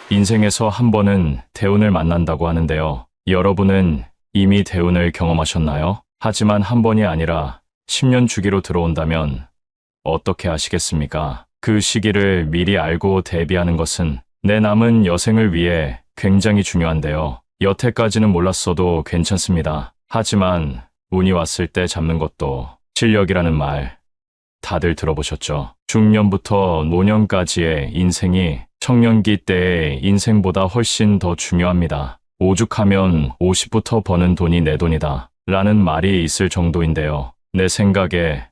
인생에서 한 번은 대운을 만난다고 하는데요. 여러분은 이미 대운을 경험하셨나요? 하지만 한 번이 아니라 10년 주기로 들어온다면 어떻게 하시겠습니까? 그 시기를 미리 알고 대비하는 것은 내 남은 여생을 위해 굉장히 중요한데요. 여태까지는 몰랐어도 괜찮습니다. 하지만 운이 왔을 때 잡는 것도 실력이라는 말 다들 들어보셨죠? 중년부터 노년까지의 인생이 청년기 때의 인생보다 훨씬 더 중요합니다. 오죽하면 50부터 버는 돈이 내 돈이다 라는 말이 있을 정도인데요. 내 생각에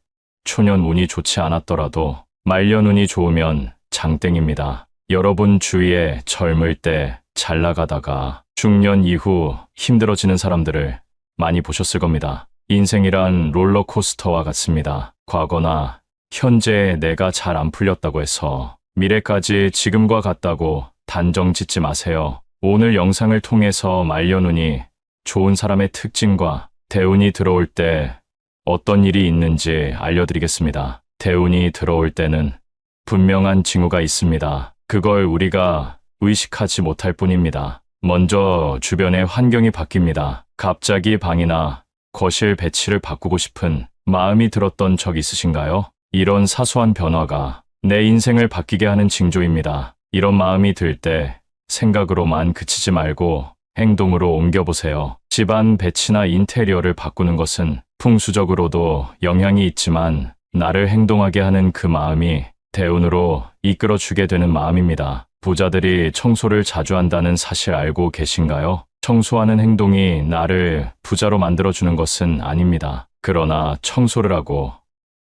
초년 운이 좋지 않았더라도 말년 운이 좋으면 장땡입니다. 여러분 주위에 젊을 때 잘 나가다가 중년 이후 힘들어지는 사람들을 많이 보셨을 겁니다. 인생이란 롤러코스터와 같습니다. 과거나 현재의 내가 잘 안 풀렸다고 해서 미래까지 지금과 같다고 단정 짓지 마세요. 오늘 영상을 통해서 말년운이 좋은 사람의 특징과 대운이 들어올 때 어떤 일이 있는지 알려드리겠습니다. 대운이 들어올 때는 분명한 징후가 있습니다. 그걸 우리가 의식하지 못할 뿐입니다. 먼저 주변의 환경이 바뀝니다. 갑자기 방이나 거실 배치를 바꾸고 싶은 마음이 들었던 적 있으신가요? 이런 사소한 변화가 내 인생을 바뀌게 하는 징조입니다. 이런 마음이 들 때 생각으로만 그치지 말고 행동으로 옮겨보세요. 집안 배치나 인테리어를 바꾸는 것은 풍수적으로도 영향이 있지만 나를 행동하게 하는 그 마음이 대운으로 이끌어주게 되는 마음입니다. 부자들이 청소를 자주 한다는 사실 알고 계신가요? 청소하는 행동이 나를 부자로 만들어주는 것은 아닙니다. 그러나 청소를 하고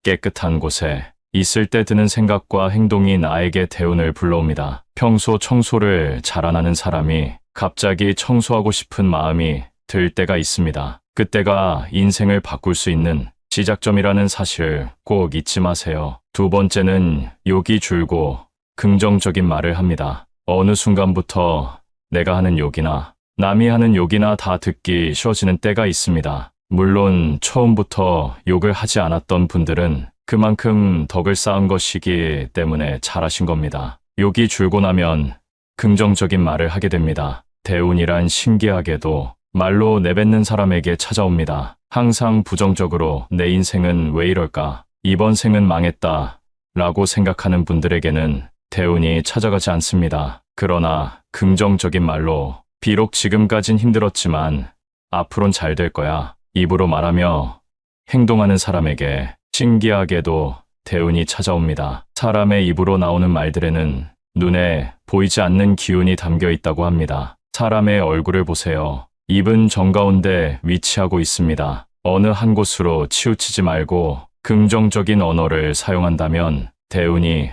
깨끗한 곳에 있을 때 드는 생각과 행동이 나에게 대운을 불러옵니다. 평소 청소를 잘 안 하는 사람이 갑자기 청소하고 싶은 마음이 들 때가 있습니다. 그때가 인생을 바꿀 수 있는 시작점이라는 사실 꼭 잊지 마세요. 두 번째는 욕이 줄고 긍정적인 말을 합니다. 어느 순간부터 내가 하는 욕이나 남이 하는 욕이나 다 듣기 싫어지는 때가 있습니다. 물론 처음부터 욕을 하지 않았던 분들은 그만큼 덕을 쌓은 것이기 때문에 잘하신 겁니다. 욕이 줄고 나면 긍정적인 말을 하게 됩니다. 대운이란 신기하게도 말로 내뱉는 사람에게 찾아옵니다. 항상 부정적으로 내 인생은 왜 이럴까? 이번 생은 망했다 라고 생각하는 분들에게는 대운이 찾아가지 않습니다. 그러나 긍정적인 말로 비록 지금까진 힘들었지만 앞으론 잘 될 거야 입으로 말하며 행동하는 사람에게 신기하게도 대운이 찾아옵니다. 사람의 입으로 나오는 말들에는 눈에 보이지 않는 기운이 담겨 있다고 합니다. 사람의 얼굴을 보세요. 입은 정가운데 위치하고 있습니다. 어느 한 곳으로 치우치지 말고 긍정적인 언어를 사용한다면 대운이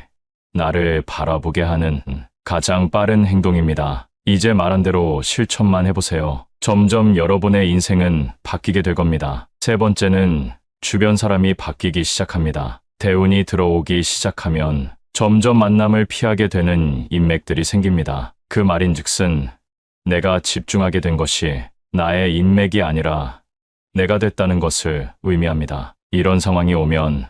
나를 바라보게 하는 가장 빠른 행동입니다. 이제 말한 대로 실천만 해보세요. 점점 여러분의 인생은 바뀌게 될 겁니다. 세 번째는 주변 사람이 바뀌기 시작합니다. 대운이 들어오기 시작하면 점점 만남을 피하게 되는 인맥들이 생깁니다. 그 말인즉슨 내가 집중하게 된 것이 나의 인맥이 아니라 내가 됐다는 것을 의미합니다. 이런 상황이 오면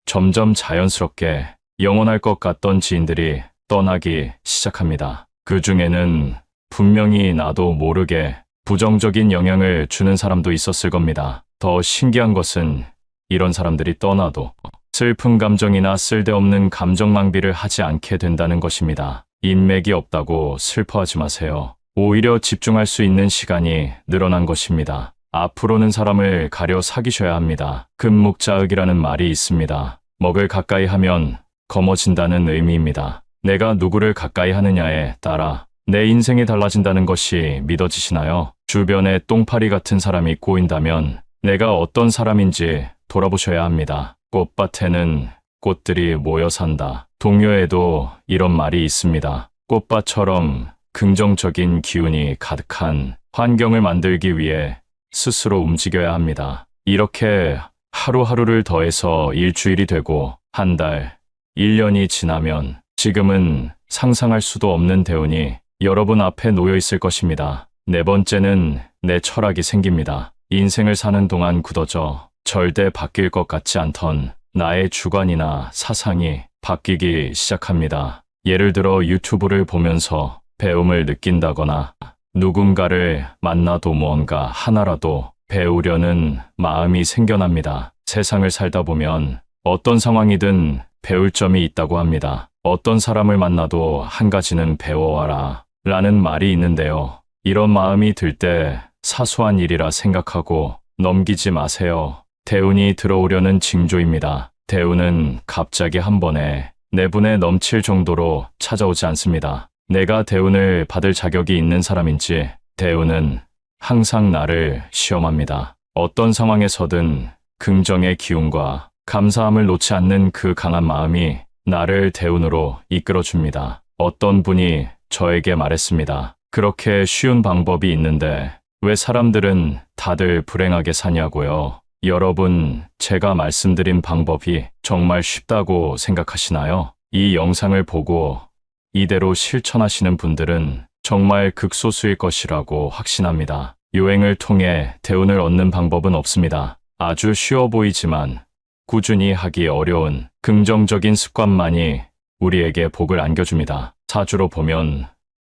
점점 자연스럽게 영원할 것 같던 지인들이 떠나기 시작합니다. 그 중에는 분명히 나도 모르게 부정적인 영향을 주는 사람도 있었을 겁니다. 더 신기한 것은 이런 사람들이 떠나도 슬픈 감정이나 쓸데없는 감정 낭비를 하지 않게 된다는 것입니다. 인맥이 없다고 슬퍼하지 마세요. 오히려 집중할 수 있는 시간이 늘어난 것입니다. 앞으로는 사람을 가려 사귀셔야 합니다. 금묵자흑이라는 말이 있습니다. 먹을 가까이 하면 검어진다는 의미입니다. 내가 누구를 가까이 하느냐에 따라 내 인생이 달라진다는 것이 믿어지시나요? 주변에 똥파리 같은 사람이 꼬인다면 내가 어떤 사람인지 돌아보셔야 합니다. 꽃밭에는 꽃들이 모여 산다. 동요에도 이런 말이 있습니다. 꽃밭처럼 긍정적인 기운이 가득한 환경을 만들기 위해 스스로 움직여야 합니다. 이렇게 하루하루를 더해서 일주일이 되고 한 달, 1년이 지나면 지금은 상상할 수도 없는 대운이 여러분 앞에 놓여 있을 것입니다. 네 번째는 내 철학이 생깁니다. 인생을 사는 동안 굳어져 절대 바뀔 것 같지 않던 나의 주관이나 사상이 바뀌기 시작합니다. 예를 들어 유튜브를 보면서 배움을 느낀다거나 누군가를 만나도 무언가 하나라도 배우려는 마음이 생겨납니다. 세상을 살다 보면 어떤 상황이든 배울 점이 있다고 합니다. 어떤 사람을 만나도 한 가지는 배워와라 라는 말이 있는데요. 이런 마음이 들 때 사소한 일이라 생각하고 넘기지 마세요. 대운이 들어오려는 징조입니다. 대운은 갑자기 한 번에 내분에 넘칠 정도로 찾아오지 않습니다. 내가 대운을 받을 자격이 있는 사람인지 대운은 항상 나를 시험합니다. 어떤 상황에서든 긍정의 기운과 감사함을 놓지 않는 그 강한 마음이 나를 대운으로 이끌어줍니다. 어떤 분이 저에게 말했습니다. 그렇게 쉬운 방법이 있는데 왜 사람들은 다들 불행하게 사냐고요. 여러분, 제가 말씀드린 방법이 정말 쉽다고 생각하시나요? 이 영상을 보고 이대로 실천하시는 분들은 정말 극소수일 것이라고 확신합니다. 요행을 통해 대운을 얻는 방법은 없습니다. 아주 쉬워 보이지만 꾸준히 하기 어려운 긍정적인 습관만이 우리에게 복을 안겨줍니다. 사주로 보면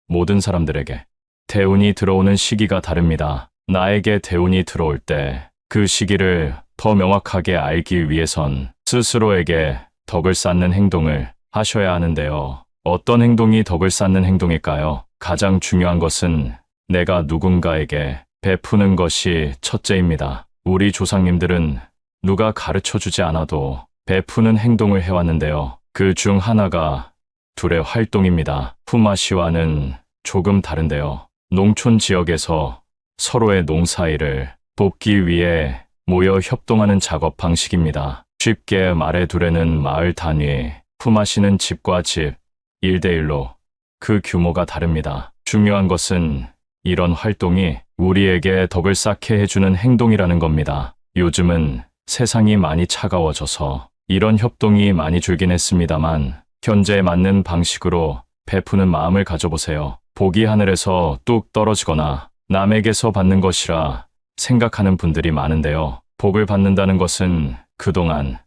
모든 사람들에게 대운이 들어오는 시기가 다릅니다. 나에게 대운이 들어올 때 그 시기를 더 명확하게 알기 위해선 스스로에게 덕을 쌓는 행동을 하셔야 하는데요. 어떤 행동이 덕을 쌓는 행동일까요? 가장 중요한 것은 내가 누군가에게 베푸는 것이 첫째입니다. 우리 조상님들은 누가 가르쳐 주지 않아도 베푸는 행동을 해왔는데요. 그 중 하나가 둘의 활동입니다. 품앗이와는 조금 다른데요. 농촌 지역에서 서로의 농사일을 돕기 위해 모여 협동하는 작업 방식입니다. 쉽게 말해 둘에는 마을 단위, 품앗이는 집과 집, 1대1로 그 규모가 다릅니다. 중요한 것은 이런 활동이 우리에게 덕을 쌓게 해주는 행동이라는 겁니다. 요즘은 세상이 많이 차가워져서 이런 협동이 많이 줄긴 했습니다만 현재에 맞는 방식으로 베푸는 마음을 가져보세요. 복이 하늘에서 뚝 떨어지거나 남에게서 받는 것이라 생각하는 분들이 많은데요. 복을 받는다는 것은 그동안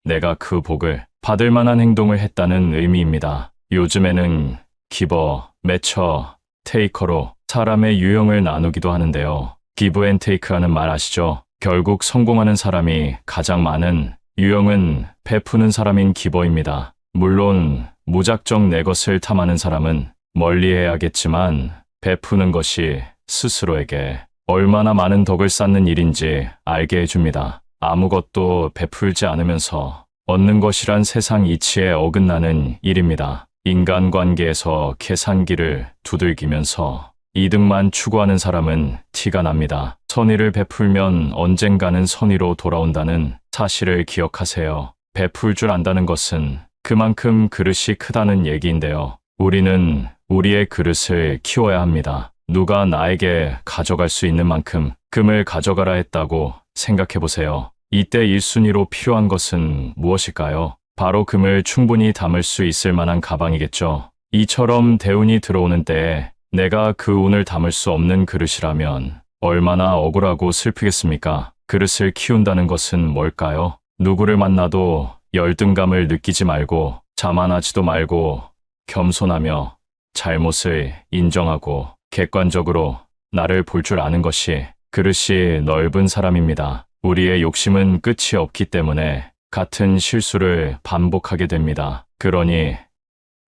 내가 그 복을 받을 만한 행동을 했다는 의미입니다. 요즘에는 기버, 매처, 테이커로 사람의 유형을 나누기도 하는데요. 기브 앤 테이크라는 말 아시죠? 결국 성공하는 사람이 가장 많은 유형은 베푸는 사람인 기버입니다. 물론 무작정 내 것을 탐하는 사람은 멀리해야겠지만 베푸는 것이 스스로에게 얼마나 많은 덕을 쌓는 일인지 알게 해줍니다. 아무것도 베풀지 않으면서 얻는 것이란 세상 이치에 어긋나는 일입니다. 인간관계에서 계산기를 두들기면서 이득만 추구하는 사람은 티가 납니다. 선의를 베풀면 언젠가는 선의로 돌아온다는 사실을 기억하세요. 베풀 줄 안다는 것은 그만큼 그릇이 크다는 얘기인데요. 우리는 우리의 그릇을 키워야 합니다. 누가 나에게 가져갈 수 있는 만큼 금을 가져가라 했다고 생각해 보세요. 이때 1순위로 필요한 것은 무엇일까요? 바로 금을 충분히 담을 수 있을 만한 가방이겠죠. 이처럼 대운이 들어오는 때에 내가 그 운을 담을 수 없는 그릇이라면 얼마나 억울하고 슬프겠습니까? 그릇을 키운다는 것은 뭘까요? 누구를 만나도 열등감을 느끼지 말고 자만하지도 말고 겸손하며 잘못을 인정하고 객관적으로 나를 볼 줄 아는 것이 그릇이 넓은 사람입니다. 우리의 욕심은 끝이 없기 때문에 같은 실수를 반복하게 됩니다. 그러니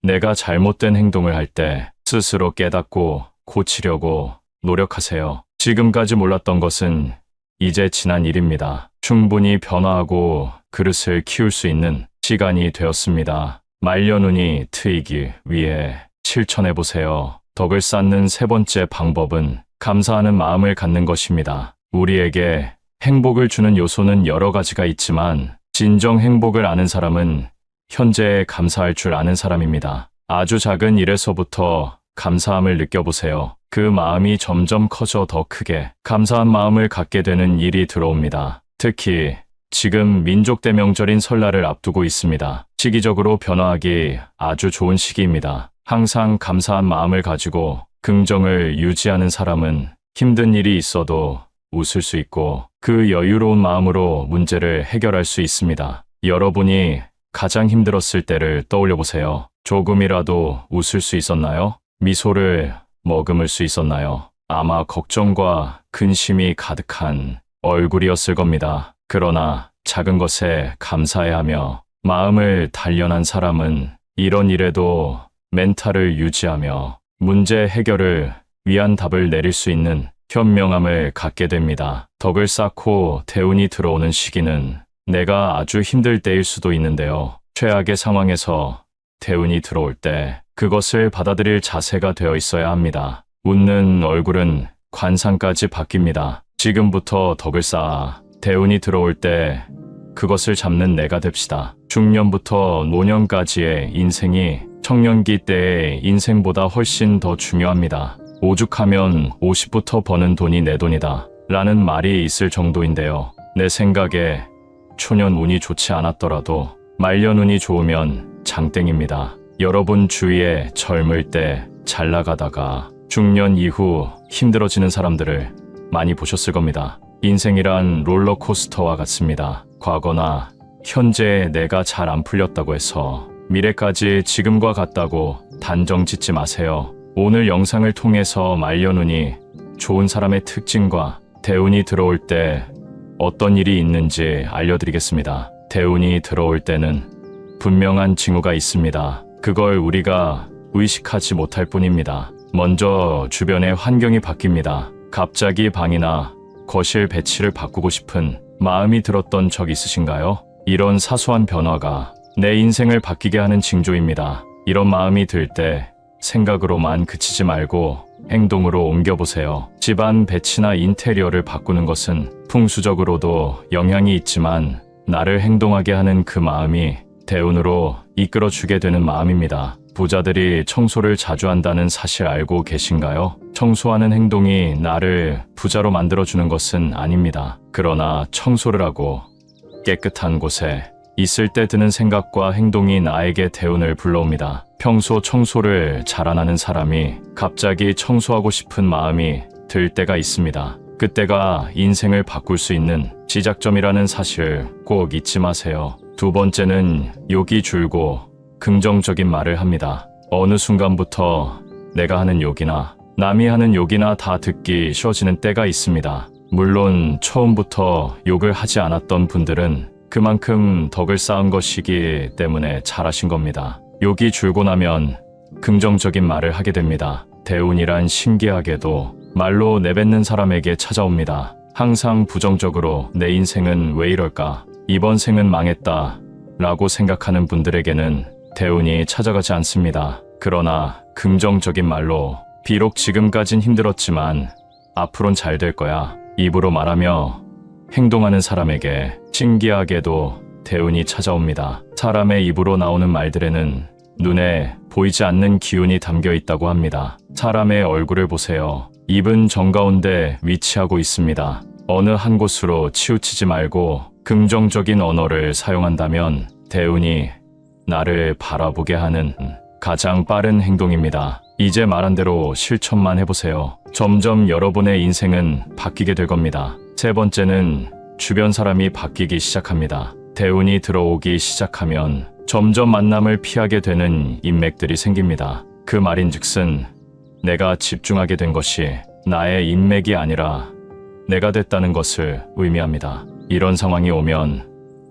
내가 잘못된 행동을 할 때 스스로 깨닫고 고치려고 노력하세요. 지금까지 몰랐던 것은 이제 지난 일입니다. 충분히 변화하고 그릇을 키울 수 있는 시간이 되었습니다. 말려눈이 트이기 위해 실천해보세요. 덕을 쌓는 세 번째 방법은 감사하는 마음을 갖는 것입니다. 우리에게 행복을 주는 요소는 여러 가지가 있지만 진정 행복을 아는 사람은 현재에 감사할 줄 아는 사람입니다. 아주 작은 일에서부터 감사함을 느껴보세요. 그 마음이 점점 커져 더 크게 감사한 마음을 갖게 되는 일이 들어옵니다. 특히 지금 민족 대명절인 설날을 앞두고 있습니다. 시기적으로 변화하기 아주 좋은 시기입니다. 항상 감사한 마음을 가지고 긍정을 유지하는 사람은 힘든 일이 있어도 웃을 수 있고 그 여유로운 마음으로 문제를 해결할 수 있습니다. 여러분이 가장 힘들었을 때를 떠올려 보세요. 조금이라도 웃을 수 있었나요? 미소를 머금을 수 있었나요? 아마 걱정과 근심이 가득한 얼굴이었을 겁니다. 그러나 작은 것에 감사해하며 마음을 단련한 사람은 이런 일에도 멘탈을 유지하며 문제 해결을 위한 답을 내릴 수 있는 현명함을 갖게 됩니다. 덕을 쌓고 대운이 들어오는 시기는 내가 아주 힘들 때일 수도 있는데요. 최악의 상황에서 대운이 들어올 때 그것을 받아들일 자세가 되어 있어야 합니다. 웃는 얼굴은 관상까지 바뀝니다. 지금부터 덕을 쌓아 대운이 들어올 때 그것을 잡는 내가 됩시다. 중년부터 노년까지의 인생이 청년기 때의 인생보다 훨씬 더 중요합니다. 오죽하면 50부터 버는 돈이 내 돈이다 라는 말이 있을 정도인데요. 내 생각에 초년 운이 좋지 않았더라도 말년 운이 좋으면 장땡입니다. 여러분 주위에 젊을 때 잘 나가다가 중년 이후 힘들어지는 사람들을 많이 보셨을 겁니다. 인생이란 롤러코스터와 같습니다. 과거나 현재의 내가 잘 안 풀렸다고 해서 미래까지 지금과 같다고 단정 짓지 마세요. 오늘 영상을 통해서 말년운이 좋은 사람의 특징과 대운이 들어올 때 어떤 일이 있는지 알려드리겠습니다. 대운이 들어올 때는 분명한 징후가 있습니다. 그걸 우리가 의식하지 못할 뿐입니다. 먼저 주변의 환경이 바뀝니다. 갑자기 방이나 거실 배치를 바꾸고 싶은 마음이 들었던 적 있으신가요? 이런 사소한 변화가 내 인생을 바뀌게 하는 징조입니다. 이런 마음이 들 때 생각으로만 그치지 말고 행동으로 옮겨보세요. 집안 배치나 인테리어를 바꾸는 것은 풍수적으로도 영향이 있지만 나를 행동하게 하는 그 마음이 대운으로 이끌어주게 되는 마음입니다. 부자들이 청소를 자주 한다는 사실 알고 계신가요? 청소하는 행동이 나를 부자로 만들어주는 것은 아닙니다. 그러나 청소를 하고 깨끗한 곳에 있을 때 드는 생각과 행동이 나에게 대운을 불러옵니다. 평소 청소를 잘 안 하는 사람이 갑자기 청소하고 싶은 마음이 들 때가 있습니다. 그때가 인생을 바꿀 수 있는 시작점이라는 사실 꼭 잊지 마세요. 두 번째는 욕이 줄고 긍정적인 말을 합니다. 어느 순간부터 내가 하는 욕이나 남이 하는 욕이나 다 듣기 쉬워지는 때가 있습니다. 물론 처음부터 욕을 하지 않았던 분들은 그만큼 덕을 쌓은 것이기 때문에 잘하신 겁니다. 욕이 줄고 나면 긍정적인 말을 하게 됩니다. 대운이란 신기하게도 말로 내뱉는 사람에게 찾아옵니다. 항상 부정적으로 내 인생은 왜 이럴까? 이번 생은 망했다 라고 생각하는 분들에게는 대운이 찾아가지 않습니다. 그러나 긍정적인 말로 비록 지금까진 힘들었지만 앞으론 잘 될 거야 입으로 말하며 행동하는 사람에게 신기하게도 대운이 찾아옵니다. 사람의 입으로 나오는 말들에는 눈에 보이지 않는 기운이 담겨 있다고 합니다. 사람의 얼굴을 보세요. 입은 정가운데 위치하고 있습니다. 어느 한 곳으로 치우치지 말고 긍정적인 언어를 사용한다면 대운이 나를 바라보게 하는 가장 빠른 행동입니다. 이제 말한 대로 실천만 해보세요. 점점 여러분의 인생은 바뀌게 될 겁니다. 세 번째는 주변 사람이 바뀌기 시작합니다. 대운이 들어오기 시작하면 점점 만남을 피하게 되는 인맥들이 생깁니다. 그 말인즉슨 내가 집중하게 된 것이 나의 인맥이 아니라 내가 됐다는 것을 의미합니다. 이런 상황이 오면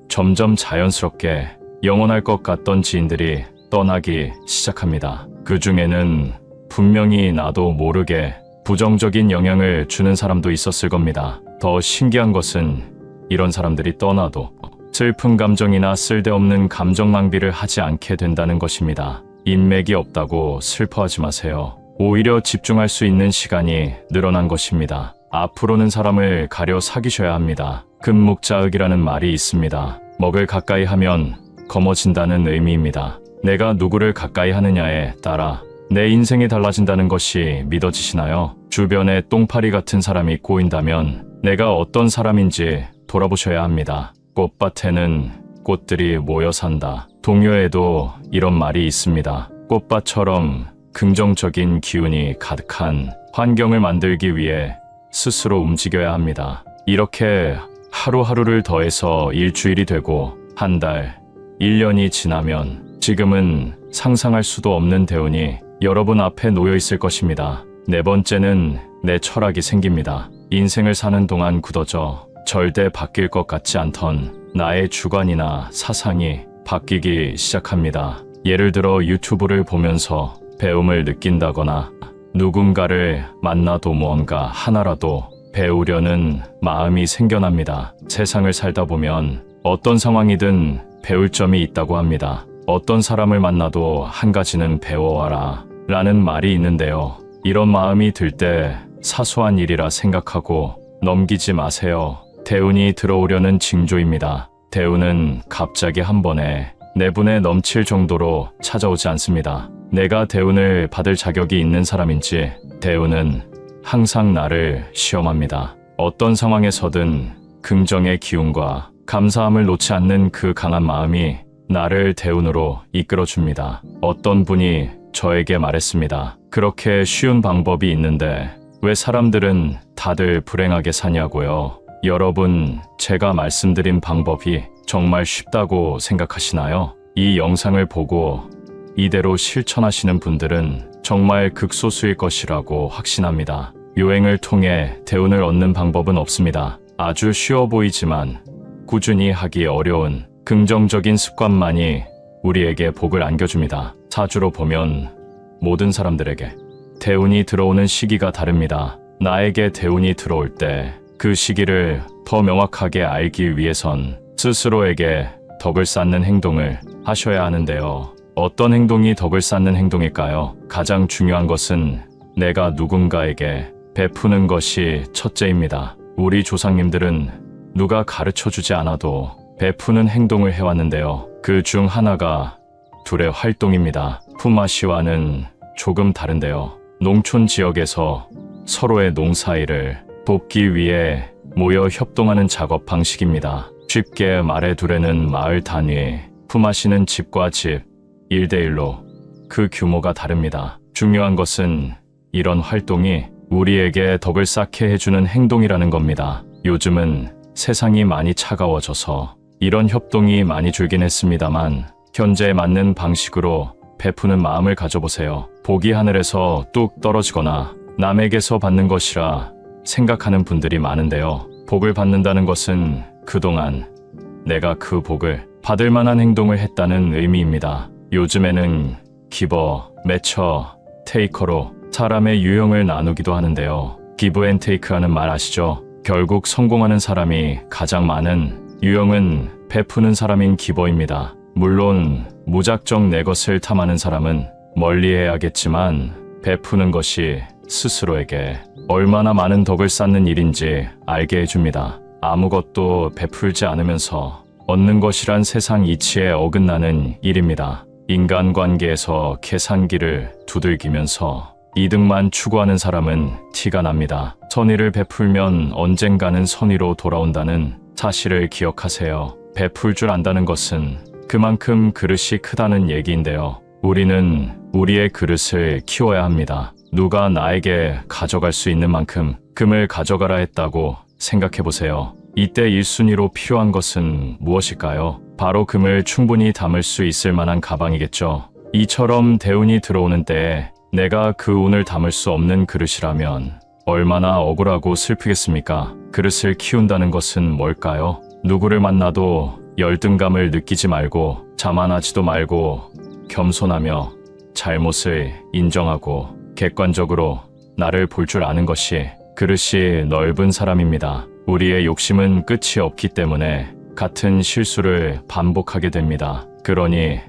점점 자연스럽게 영원할 것 같던 지인들이 떠나기 시작합니다. 그 중에는 분명히 나도 모르게 부정적인 영향을 주는 사람도 있었을 겁니다. 더 신기한 것은 이런 사람들이 떠나도 슬픈 감정이나 쓸데없는 감정 낭비를 하지 않게 된다는 것입니다. 인맥이 없다고 슬퍼하지 마세요. 오히려 집중할 수 있는 시간이 늘어난 것입니다. 앞으로는 사람을 가려 사귀셔야 합니다. 금묵자흑이라는 말이 있습니다. 먹을 가까이 하면 검어진다는 의미입니다. 내가 누구를 가까이 하느냐에 따라 내 인생이 달라진다는 것이 믿어지시나요? 주변에 똥파리 같은 사람이 꼬인다면 내가 어떤 사람인지 돌아보셔야 합니다. 꽃밭에는 꽃들이 모여 산다. 동요에도 이런 말이 있습니다. 꽃밭처럼 긍정적인 기운이 가득한 환경을 만들기 위해 스스로 움직여야 합니다. 이렇게 하루하루를 더해서 일주일이 되고 한 달, 1년이 지나면 지금은 상상할 수도 없는 대운이 여러분 앞에 놓여 있을 것입니다. 네 번째는 내 철학이 생깁니다. 인생을 사는 동안 굳어져 절대 바뀔 것 같지 않던 나의 주관이나 사상이 바뀌기 시작합니다. 예를 들어 유튜브를 보면서 배움을 느낀다거나 누군가를 만나도 무언가 하나라도 배우려는 마음이 생겨납니다. 세상을 살다 보면 어떤 상황이든 배울 점이 있다고 합니다. 어떤 사람을 만나도 한 가지는 배워와라 라는 말이 있는데요. 이런 마음이 들 때 사소한 일이라 생각하고 넘기지 마세요. 대운이 들어오려는 징조입니다. 대운은 갑자기 한 번에 내분에 넘칠 정도로 찾아오지 않습니다. 내가 대운을 받을 자격이 있는 사람인지 대운은 항상 나를 시험합니다. 어떤 상황에서든 긍정의 기운과 감사함을 놓지 않는 그 강한 마음이 나를 대운으로 이끌어줍니다. 어떤 분이 저에게 말했습니다. 그렇게 쉬운 방법이 있는데 왜 사람들은 다들 불행하게 사냐고요. 여러분, 제가 말씀드린 방법이 정말 쉽다고 생각하시나요? 이 영상을 보고 이대로 실천하시는 분들은 정말 극소수일 것이라고 확신합니다. 요행을 통해 대운을 얻는 방법은 없습니다. 아주 쉬워 보이지만 꾸준히 하기 어려운 긍정적인 습관만이 우리에게 복을 안겨줍니다. 사주로 보면 모든 사람들에게 대운이 들어오는 시기가 다릅니다. 나에게 대운이 들어올 때 그 시기를 더 명확하게 알기 위해선 스스로에게 덕을 쌓는 행동을 하셔야 하는데요. 어떤 행동이 덕을 쌓는 행동일까요? 가장 중요한 것은 내가 누군가에게 베푸는 것이 첫째입니다. 우리 조상님들은 누가 가르쳐주지 않아도 베푸는 행동을 해왔는데요. 그 중 하나가 둘의 활동입니다. 품앗이와는 조금 다른데요. 농촌 지역에서 서로의 농사일을 돕기 위해 모여 협동하는 작업 방식입니다. 쉽게 말해 둘에는 마을 단위, 품앗이는 집과 집, 1대1로 그 규모가 다릅니다. 중요한 것은 이런 활동이 우리에게 덕을 쌓게 해주는 행동이라는 겁니다. 요즘은 세상이 많이 차가워져서 이런 협동이 많이 줄긴 했습니다만 현재에 맞는 방식으로 베푸는 마음을 가져보세요. 복이 하늘에서 뚝 떨어지거나 남에게서 받는 것이라 생각하는 분들이 많은데요. 복을 받는다는 것은 그동안 내가 그 복을 받을 만한 행동을 했다는 의미입니다. 요즘에는 기버, 매처, 테이커로 사람의 유형을 나누기도 하는데요. 기브 앤 테이크라는 말 아시죠? 결국 성공하는 사람이 가장 많은 유형은 베푸는 사람인 기버입니다. 물론 무작정 내 것을 탐하는 사람은 멀리해야겠지만 베푸는 것이 스스로에게 얼마나 많은 덕을 쌓는 일인지 알게 해줍니다. 아무것도 베풀지 않으면서 얻는 것이란 세상 이치에 어긋나는 일입니다. 인간관계에서 계산기를 두들기면서 이득만 추구하는 사람은 티가 납니다. 선의를 베풀면 언젠가는 선의로 돌아온다는 사실을 기억하세요. 베풀 줄 안다는 것은 그만큼 그릇이 크다는 얘기인데요. 우리는 우리의 그릇을 키워야 합니다. 누가 나에게 가져갈 수 있는 만큼 금을 가져가라 했다고 생각해보세요. 이때 1순위로 필요한 것은 무엇일까요? 바로 금을 충분히 담을 수 있을 만한 가방이겠죠. 이처럼 대운이 들어오는 때에 내가 그 운을 담을 수 없는 그릇이라면 얼마나 억울하고 슬프겠습니까? 그릇을 키운다는 것은 뭘까요? 누구를 만나도 열등감을 느끼지 말고 자만하지도 말고 겸손하며 잘못을 인정하고 객관적으로 나를 볼 줄 아는 것이 그릇이 넓은 사람입니다. 우리의 욕심은 끝이 없기 때문에 같은 실수를 반복하게 됩니다. 그러니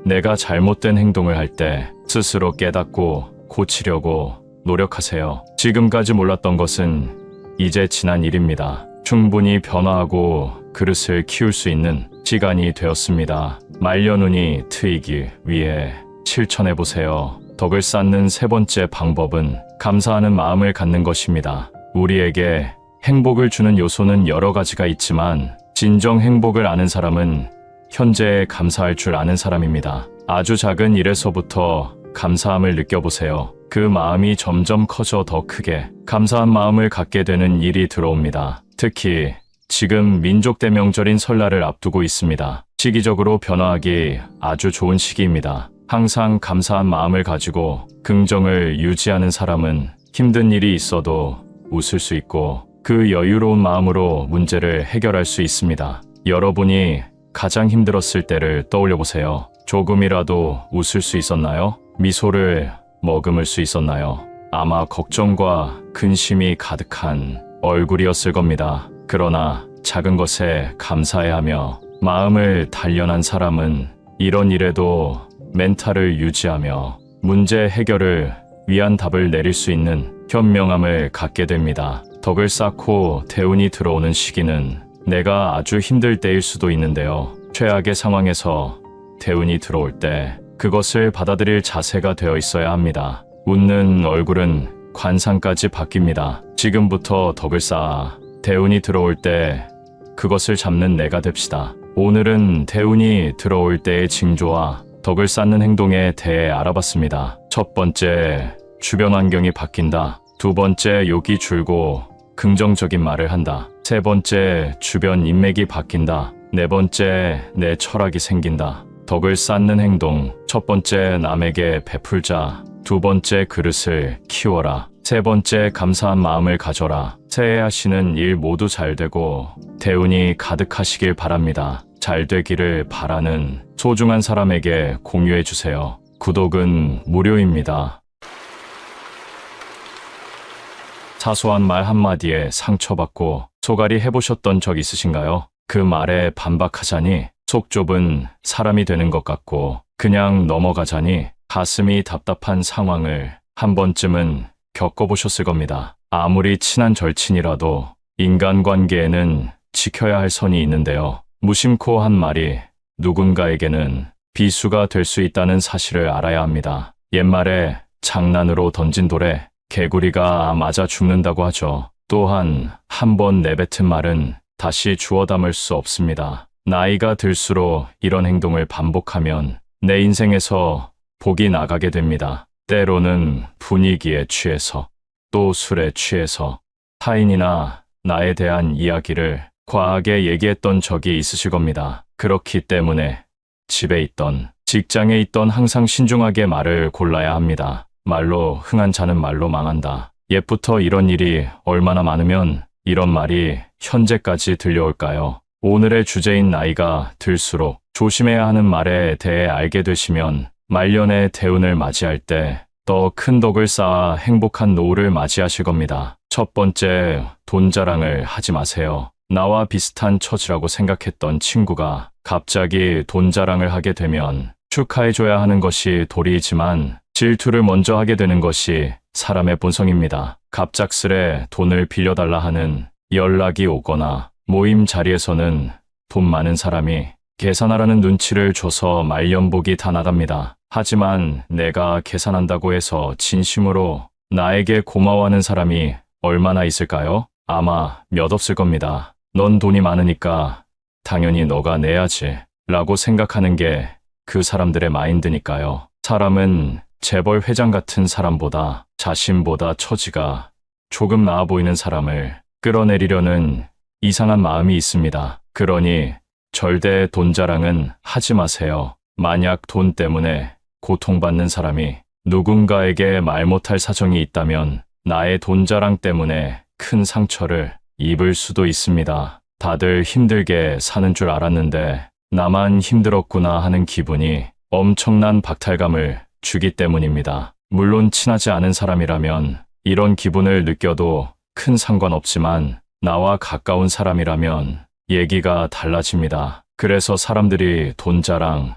내가 잘못된 행동을 할 때 스스로 깨닫고 고치려고 노력하세요. 지금까지 몰랐던 것은 이제 지난 일입니다. 충분히 변화하고 그릇을 키울 수 있는 시간이 되었습니다. 말려눈이 트이기 위해 실천해보세요. 덕을 쌓는 세 번째 방법은 감사하는 마음을 갖는 것입니다. 우리에게 행복을 주는 요소는 여러 가지가 있지만 진정 행복을 아는 사람은 현재에 감사할 줄 아는 사람입니다. 아주 작은 일에서부터 감사함을 느껴보세요. 그 마음이 점점 커져 더 크게 감사한 마음을 갖게 되는 일이 들어옵니다. 특히 지금 민족 대명절인 설날을 앞두고 있습니다. 시기적으로 변화하기 아주 좋은 시기입니다. 항상 감사한 마음을 가지고 긍정을 유지하는 사람은 힘든 일이 있어도 웃을 수 있고 그 여유로운 마음으로 문제를 해결할 수 있습니다. 여러분이 가장 힘들었을 때를 떠올려 보세요. 조금이라도 웃을 수 있었나요? 미소를 머금을 수 있었나요? 아마 걱정과 근심이 가득한 얼굴이었을 겁니다. 그러나 작은 것에 감사해하며 마음을 단련한 사람은 이런 일에도 멘탈을 유지하며 문제 해결을 위한 답을 내릴 수 있는 현명함을 갖게 됩니다. 덕을 쌓고 대운이 들어오는 시기는 내가 아주 힘들 때일 수도 있는데요. 최악의 상황에서 대운이 들어올 때 그것을 받아들일 자세가 되어 있어야 합니다. 웃는 얼굴은 관상까지 바뀝니다. 지금부터 덕을 쌓아 대운이 들어올 때 그것을 잡는 내가 됩시다. 오늘은 대운이 들어올 때의 징조와 덕을 쌓는 행동에 대해 알아봤습니다. 첫 번째, 주변 환경이 바뀐다. 두 번째, 욕이 줄고 긍정적인 말을 한다. 세 번째, 주변 인맥이 바뀐다. 네 번째, 내 철학이 생긴다. 덕을 쌓는 행동. 첫 번째, 남에게 베풀자. 두 번째, 그릇을 키워라. 세 번째, 감사한 마음을 가져라. 새해 하시는 일 모두 잘 되고 대운이 가득하시길 바랍니다. 잘 되기를 바라는 소중한 사람에게 공유해 주세요. 구독은 무료입니다. 사소한 말 한마디에 상처받고 소갈이 해보셨던 적 있으신가요? 그 말에 반박하자니 속 좁은 사람이 되는 것 같고 그냥 넘어가자니 가슴이 답답한 상황을 한 번쯤은 겪어보셨을 겁니다. 아무리 친한 절친이라도 인간관계에는 지켜야 할 선이 있는데요. 무심코 한 말이 누군가에게는 비수가 될 수 있다는 사실을 알아야 합니다. 옛말에 장난으로 던진 돌에 개구리가 맞아 죽는다고 하죠. 또한 한 번 내뱉은 말은 다시 주워 담을 수 없습니다. 나이가 들수록 이런 행동을 반복하면 내 인생에서 복이 나가게 됩니다. 때로는 분위기에 취해서 또 술에 취해서 타인이나 나에 대한 이야기를 과하게 얘기했던 적이 있으실 겁니다. 그렇기 때문에 집에 있던 직장에 있던 항상 신중하게 말을 골라야 합니다. 말로 흥한 자는 말로 망한다. 옛부터 이런 일이 얼마나 많으면 이런 말이 현재까지 들려올까요? 오늘의 주제인 나이가 들수록 조심해야 하는 말에 대해 알게 되시면 말년의 대운을 맞이할 때 더 큰 덕을 쌓아 행복한 노후를 맞이하실 겁니다. 첫 번째, 돈 자랑을 하지 마세요. 나와 비슷한 처지라고 생각했던 친구가 갑자기 돈 자랑을 하게 되면 축하해줘야 하는 것이 도리이지만 질투를 먼저 하게 되는 것이 사람의 본성입니다. 갑작스레 돈을 빌려달라 하는 연락이 오거나 모임 자리에서는 돈 많은 사람이 계산하라는 눈치를 줘서 말년복이 다 나갑니다. 하지만 내가 계산한다고 해서 진심으로 나에게 고마워하는 사람이 얼마나 있을까요? 아마 몇 없을 겁니다. 넌 돈이 많으니까 당연히 너가 내야지 라고 생각하는 게 그 사람들의 마인드니까요. 사람은 재벌 회장 같은 사람보다 자신보다 처지가 조금 나아 보이는 사람을 끌어내리려는 이상한 마음이 있습니다. 그러니 절대 돈 자랑은 하지 마세요. 만약 돈 때문에 고통받는 사람이 누군가에게 말 못할 사정이 있다면 나의 돈 자랑 때문에 큰 상처를 입을 수도 있습니다. 다들 힘들게 사는 줄 알았는데 나만 힘들었구나 하는 기분이 엄청난 박탈감을 주기 때문입니다. 물론 친하지 않은 사람이라면 이런 기분을 느껴도 큰 상관없지만 나와 가까운 사람이라면 얘기가 달라집니다. 그래서 사람들이 돈 자랑,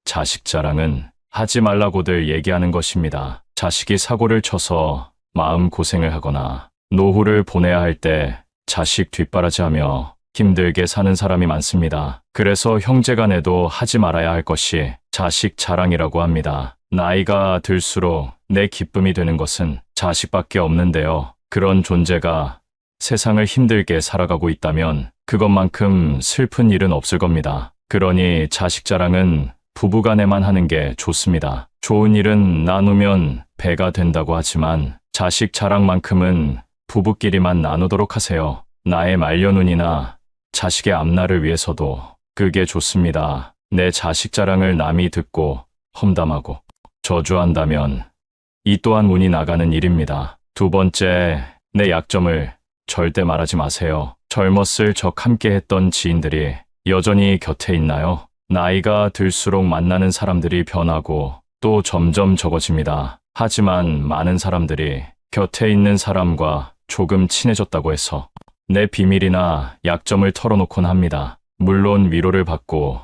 자식 자랑은 하지 말라고들 얘기하는 것입니다. 자식이 사고를 쳐서 마음 고생을 하거나 노후를 보내야 할 때 자식 뒷바라지하며 힘들게 사는 사람이 많습니다. 그래서 형제간에도 하지 말아야 할 것이 자식 자랑이라고 합니다. 나이가 들수록 내 기쁨이 되는 것은 자식밖에 없는데요. 그런 존재가 세상을 힘들게 살아가고 있다면 그것만큼 슬픈 일은 없을 겁니다. 그러니 자식 자랑은 부부간에만 하는 게 좋습니다. 좋은 일은 나누면 배가 된다고 하지만 자식 자랑만큼은 부부끼리만 나누도록 하세요. 나의 말년운이나 자식의 앞날을 위해서도 그게 좋습니다. 내 자식 자랑을 남이 듣고 험담하고 저주한다면 이 또한 운이 나가는 일입니다. 두 번째, 내 약점을 절대 말하지 마세요. 젊었을 적 함께 했던 지인들이 여전히 곁에 있나요? 나이가 들수록 만나는 사람들이 변하고 또 점점 적어집니다. 하지만 많은 사람들이 곁에 있는 사람과 조금 친해졌다고 해서 내 비밀이나 약점을 털어놓곤 합니다. 물론 위로를 받고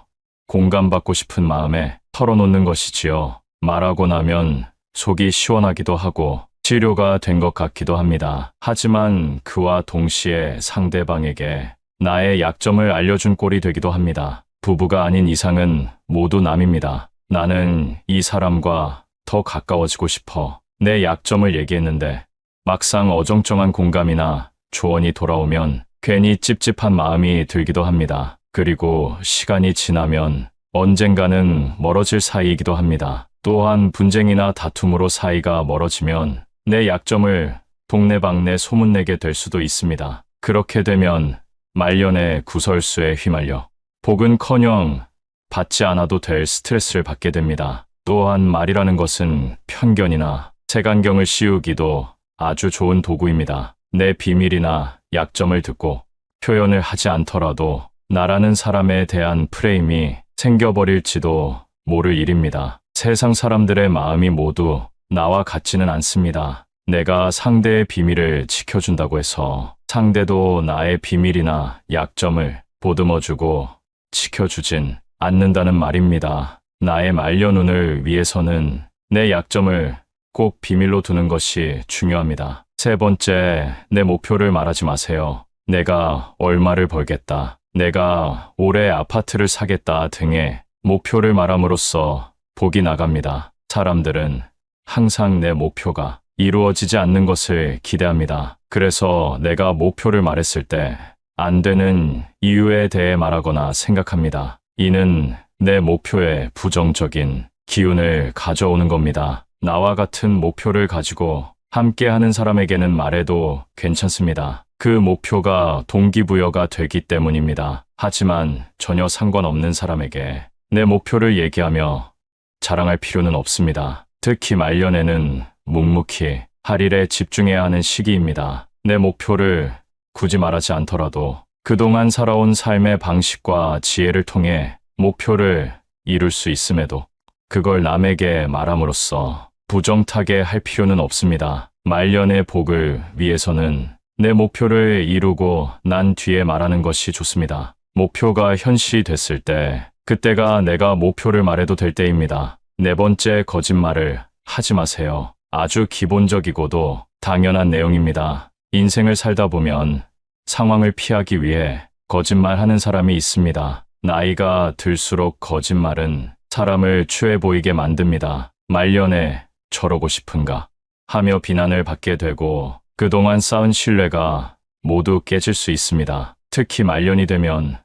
공감받고 싶은 마음에 털어놓는 것이지요. 말하고 나면 속이 시원하기도 하고 치료가 된 것 같기도 합니다. 하지만 그와 동시에 상대방에게 나의 약점을 알려준 꼴이 되기도 합니다. 부부가 아닌 이상은 모두 남입니다. 나는 이 사람과 더 가까워지고 싶어 내 약점을 얘기했는데 막상 어정쩡한 공감이나 조언이 돌아오면 괜히 찝찝한 마음이 들기도 합니다. 그리고 시간이 지나면 언젠가는 멀어질 사이이기도 합니다. 또한 분쟁이나 다툼으로 사이가 멀어지면 내 약점을 동네방네 소문내게 될 수도 있습니다. 그렇게 되면 말년의 구설수에 휘말려 복은커녕 받지 않아도 될 스트레스를 받게 됩니다. 또한 말이라는 것은 편견이나 색안경을 씌우기도 아주 좋은 도구입니다. 내 비밀이나 약점을 듣고 표현을 하지 않더라도 나라는 사람에 대한 프레임이 생겨버릴지도 모를 일입니다. 세상 사람들의 마음이 모두 나와 같지는 않습니다. 내가 상대의 비밀을 지켜준다고 해서 상대도 나의 비밀이나 약점을 보듬어주고 지켜주진 않는다는 말입니다. 나의 말년운을 위해서는 내 약점을 꼭 비밀로 두는 것이 중요합니다. 세 번째, 내 목표를 말하지 마세요. 내가 얼마를 벌겠다, 내가 올해 아파트를 사겠다 등의 목표를 말함으로써 복이 나갑니다. 사람들은 항상 내 목표가 이루어지지 않는 것을 기대합니다. 그래서 내가 목표를 말했을 때 안 되는 이유에 대해 말하거나 생각합니다. 이는 내 목표에 부정적인 기운을 가져오는 겁니다. 나와 같은 목표를 가지고 함께하는 사람에게는 말해도 괜찮습니다. 그 목표가 동기부여가 되기 때문입니다. 하지만 전혀 상관없는 사람에게 내 목표를 얘기하며 자랑할 필요는 없습니다. 특히 말년에는 묵묵히 할 일에 집중해야 하는 시기입니다. 내 목표를 굳이 말하지 않더라도 그동안 살아온 삶의 방식과 지혜를 통해 목표를 이룰 수 있음에도 그걸 남에게 말함으로써 부정타게 할 필요는 없습니다. 말년의 복을 위해서는 내 목표를 이루고 난 뒤에 말하는 것이 좋습니다. 목표가 현실이 됐을 때 그때가 내가 목표를 말해도 될 때입니다. 네 번째, 거짓말을 하지 마세요. 아주 기본적이고도 당연한 내용입니다. 인생을 살다 보면 상황을 피하기 위해 거짓말하는 사람이 있습니다. 나이가 들수록 거짓말은 사람을 추해 보이게 만듭니다. 말년에 저러고 싶은가 하며 비난을 받게 되고 그동안 쌓은 신뢰가 모두 깨질 수 있습니다. 특히 말년이 되면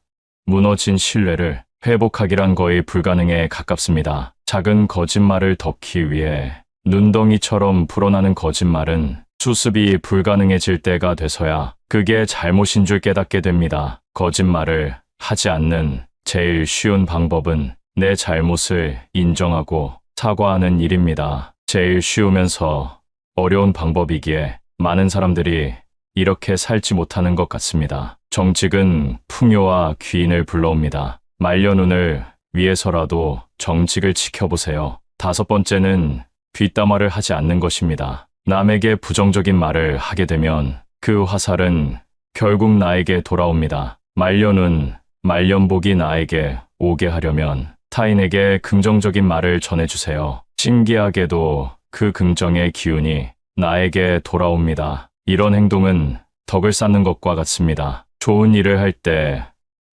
무너진 신뢰를 회복하기란 거의 불가능에 가깝습니다. 작은 거짓말을 덮기 위해 눈덩이처럼 불어나는 거짓말은 수습이 불가능해질 때가 돼서야 그게 잘못인 줄 깨닫게 됩니다. 거짓말을 하지 않는 제일 쉬운 방법은 내 잘못을 인정하고 사과하는 일입니다. 제일 쉬우면서 어려운 방법이기에 많은 사람들이 이렇게 살지 못하는 것 같습니다. 정직은 풍요와 귀인을 불러옵니다. 말년운을 위해서라도 정직을 지켜보세요. 다섯 번째는 뒷담화를 하지 않는 것입니다. 남에게 부정적인 말을 하게 되면 그 화살은 결국 나에게 돌아옵니다. 말년운, 말년복이 나에게 오게 하려면 타인에게 긍정적인 말을 전해주세요. 신기하게도 그 긍정의 기운이 나에게 돌아옵니다. 이런 행동은 덕을 쌓는 것과 같습니다. 좋은 일을 할 때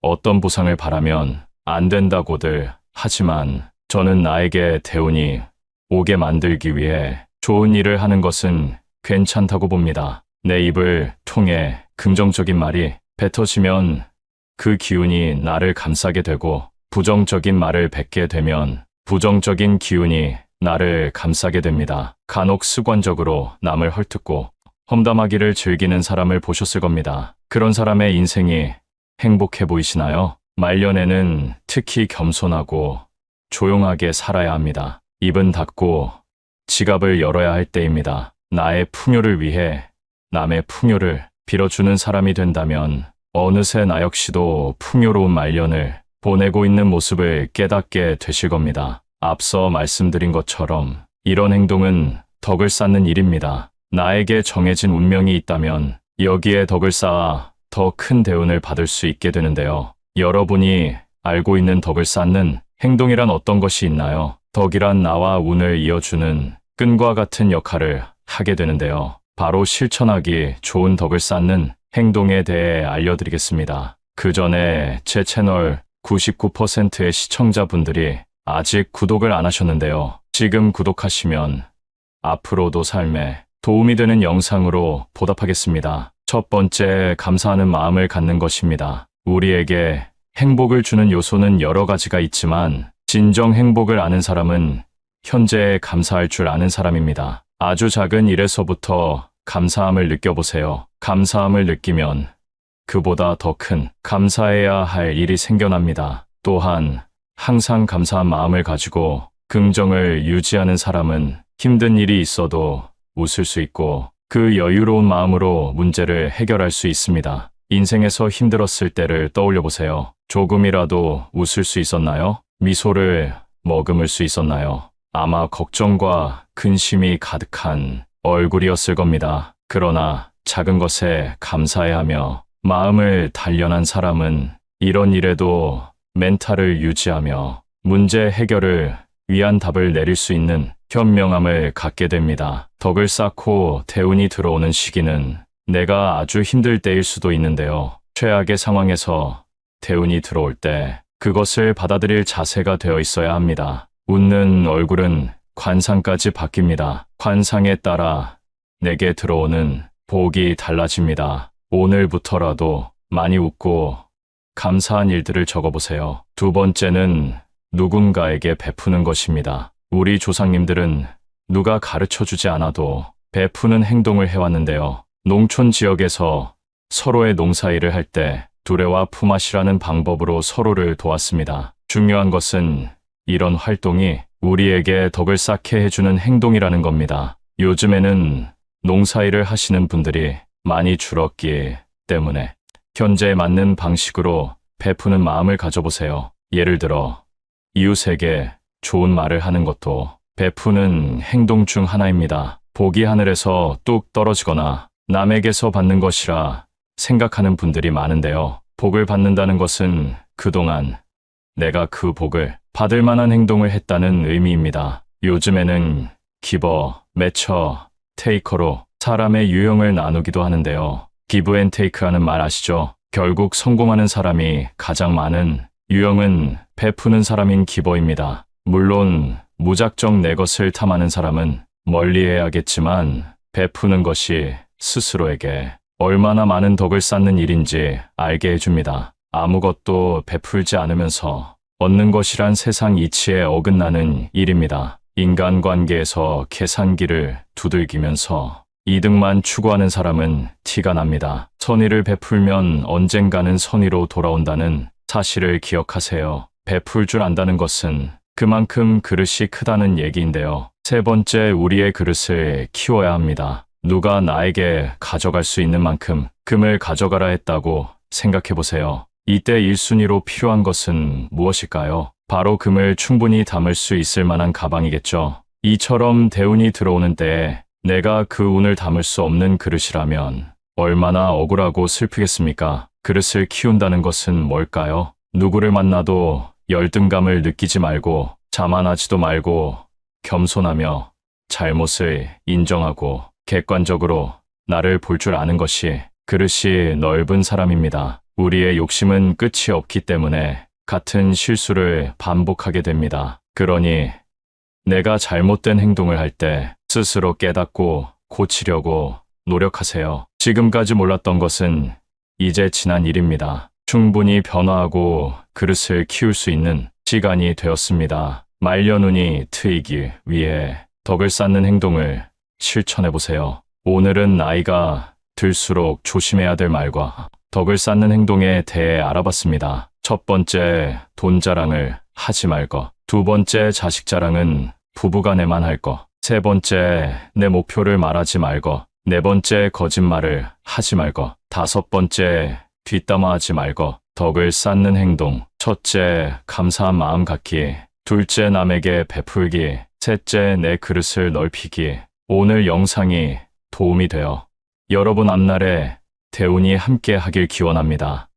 어떤 보상을 바라면 안 된다고들 하지만 저는 나에게 대운이 오게 만들기 위해 좋은 일을 하는 것은 괜찮다고 봅니다. 내 입을 통해 긍정적인 말이 뱉어지면 그 기운이 나를 감싸게 되고 부정적인 말을 뱉게 되면 부정적인 기운이 나를 감싸게 됩니다. 간혹 습관적으로 남을 헐뜯고 험담하기를 즐기는 사람을 보셨을 겁니다. 그런 사람의 인생이 행복해 보이시나요? 말년에는 특히 겸손하고 조용하게 살아야 합니다. 입은 닫고 지갑을 열어야 할 때입니다. 나의 풍요를 위해 남의 풍요를 빌어주는 사람이 된다면 어느새 나 역시도 풍요로운 말년을 보내고 있는 모습을 깨닫게 되실 겁니다. 앞서 말씀드린 것처럼 이런 행동은 덕을 쌓는 일입니다. 나에게 정해진 운명이 있다면 여기에 덕을 쌓아 더 큰 대운을 받을 수 있게 되는데요. 여러분이 알고 있는 덕을 쌓는 행동이란 어떤 것이 있나요? 덕이란 나와 운을 이어주는 끈과 같은 역할을 하게 되는데요. 바로 실천하기 좋은 덕을 쌓는 행동에 대해 알려드리겠습니다. 그 전에 제 채널 99%의 시청자분들이 아직 구독을 안 하셨는데요. 지금 구독하시면 앞으로도 삶에 도움이 되는 영상으로 보답하겠습니다. 첫 번째, 감사하는 마음을 갖는 것입니다. 우리에게 행복을 주는 요소는 여러 가지가 있지만 진정 행복을 아는 사람은 현재에 감사할 줄 아는 사람입니다. 아주 작은 일에서부터 감사함을 느껴보세요. 감사함을 느끼면 그보다 더 큰 감사해야 할 일이 생겨납니다. 또한 항상 감사한 마음을 가지고 긍정을 유지하는 사람은 힘든 일이 있어도 웃을 수 있고 그 여유로운 마음으로 문제를 해결할 수 있습니다. 인생에서 힘들었을 때를 떠올려 보세요. 조금이라도 웃을 수 있었나요? 미소를 머금을 수 있었나요? 아마 걱정과 근심이 가득한 얼굴이었을 겁니다. 그러나 작은 것에 감사해 하며 마음을 단련한 사람은 이런 일에도 멘탈을 유지하며 문제 해결을 위한 답을 내릴 수 있는 현명함을 갖게 됩니다. 덕을 쌓고 대운이 들어오는 시기는 내가 아주 힘들 때일 수도 있는데요. 최악의 상황에서 대운이 들어올 때 그것을 받아들일 자세가 되어 있어야 합니다. 웃는 얼굴은 관상까지 바뀝니다. 관상에 따라 내게 들어오는 복이 달라집니다. 오늘부터라도 많이 웃고 감사한 일들을 적어보세요. 두 번째는 누군가에게 베푸는 것입니다. 우리 조상님들은 누가 가르쳐주지 않아도 베푸는 행동을 해왔는데요. 농촌 지역에서 서로의 농사일을 할 때 두레와 품앗이라는 방법으로 서로를 도왔습니다. 중요한 것은 이런 활동이 우리에게 덕을 쌓게 해주는 행동이라는 겁니다. 요즘에는 농사일을 하시는 분들이 많이 줄었기 때문에 현재에 맞는 방식으로 베푸는 마음을 가져보세요. 예를 들어 이웃에게 좋은 말을 하는 것도 베푸는 행동 중 하나입니다. 복이 하늘에서 뚝 떨어지거나 남에게서 받는 것이라 생각하는 분들이 많은데요. 복을 받는다는 것은 그동안 내가 그 복을 받을 만한 행동을 했다는 의미입니다. 요즘에는 기버, 매처, 테이커로 사람의 유형을 나누기도 하는데요. 기브 앤 테이크라는 말 아시죠? 결국 성공하는 사람이 가장 많은 유형은 베푸는 사람인 기버입니다. 물론 무작정 내 것을 탐하는 사람은 멀리해야겠지만 베푸는 것이 스스로에게 얼마나 많은 덕을 쌓는 일인지 알게 해줍니다. 아무것도 베풀지 않으면서 얻는 것이란 세상 이치에 어긋나는 일입니다. 인간관계에서 계산기를 두들기면서 이득만 추구하는 사람은 티가 납니다. 선의를 베풀면 언젠가는 선의로 돌아온다는 사실을 기억하세요. 베풀 줄 안다는 것은 그만큼 그릇이 크다는 얘기인데요. 세 번째, 우리의 그릇을 키워야 합니다. 누가 나에게 가져갈 수 있는 만큼 금을 가져가라 했다고 생각해 보세요. 이때 1순위로 필요한 것은 무엇일까요? 바로 금을 충분히 담을 수 있을 만한 가방이겠죠. 이처럼 대운이 들어오는 때에 내가 그 운을 담을 수 없는 그릇이라면 얼마나 억울하고 슬프겠습니까? 그릇을 키운다는 것은 뭘까요? 누구를 만나도 열등감을 느끼지 말고 자만하지도 말고 겸손하며 잘못을 인정하고 객관적으로 나를 볼 줄 아는 것이 그릇이 넓은 사람입니다. 우리의 욕심은 끝이 없기 때문에 같은 실수를 반복하게 됩니다. 그러니 내가 잘못된 행동을 할 때 스스로 깨닫고 고치려고 노력하세요. 지금까지 몰랐던 것은 이제 지난 일입니다. 충분히 변화하고 그릇을 키울 수 있는 시간이 되었습니다. 말년운이 트이기 위해 덕을 쌓는 행동을 실천해보세요. 오늘은 나이가 들수록 조심해야 될 말과 덕을 쌓는 행동에 대해 알아봤습니다. 첫 번째, 돈 자랑을 하지 말 것. 두 번째, 자식 자랑은 부부간에만 할 거. 세 번째, 내 목표를 말하지 말거. 네 번째, 거짓말을 하지 말거. 다섯 번째, 뒷담화하지 말거. 덕을 쌓는 행동. 첫째, 감사한 마음 갖기. 둘째, 남에게 베풀기. 셋째, 내 그릇을 넓히기. 오늘 영상이 도움이 되어 여러분 앞날에 대운이 함께 하길 기원합니다.